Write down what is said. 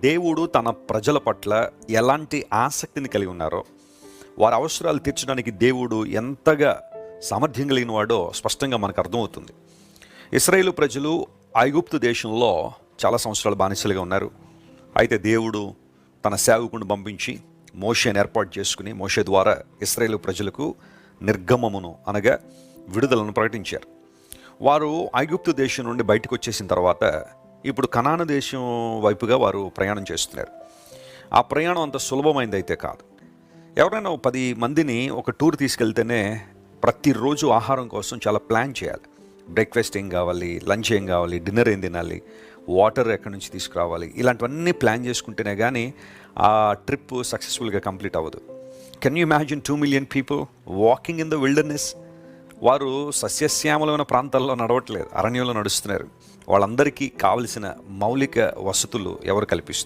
దేవుడు తన ప్రజల పట్ల ఎలాంటి ఆసక్తిని కలిగి ఉన్నారో, వారి అవసరాలు తీర్చడానికి దేవుడు ఎంతగా సామర్థ్యం కలిగిన వాడో స్పష్టంగా మనకు అర్థమవుతుంది. ఇశ్రాయేలు ప్రజలు ఐగుప్తు దేశంలో చాలా సంవత్సరాలు బానిసలుగా ఉన్నారు. అయితే దేవుడు తన సేవకుని పంపించి మోషేని ఏర్పాటు చేసుకుని మోషే ద్వారా ఇశ్రాయేలు ప్రజలకు నిర్గమమును అనగా విడుదలను ప్రకటించారు. వారు ఐగుప్తు దేశం నుండి బయటకు వచ్చేసిన తర్వాత ఇప్పుడు కనాను దేశం వైపుగా వారు ప్రయాణం చేస్తున్నారు. ఆ ప్రయాణం అంత సులభమైంది అయితే కాదు. ఎవరైనా 10 మందిని ఒక టూర్ తీసుకెళ్తేనే ప్రతిరోజు ఆహారం కోసం చాలా ప్లాన్ చేయాలి. బ్రేక్ఫాస్ట్ ఏం కావాలి, లంచ్ ఏం కావాలి, డిన్నర్ ఏం తినాలి, వాటర్ ఎక్కడి నుంచి తీసుకురావాలి, ఇలాంటివన్నీ ప్లాన్ చేసుకుంటేనే కానీ ఆ ట్రిప్ సక్సెస్ఫుల్గా కంప్లీట్ అవ్వదు. Can you imagine 2 million people walking in the wilderness? వారు సస్యశ్యామలమైన ప్రాంతాల్లో నడవట్లేదు, అరణ్యంలో నడుస్తున్నారు. వాళ్ళందరికీ కావలసిన మౌలిక వసతులు ఎవరు కల్పిస్తారు?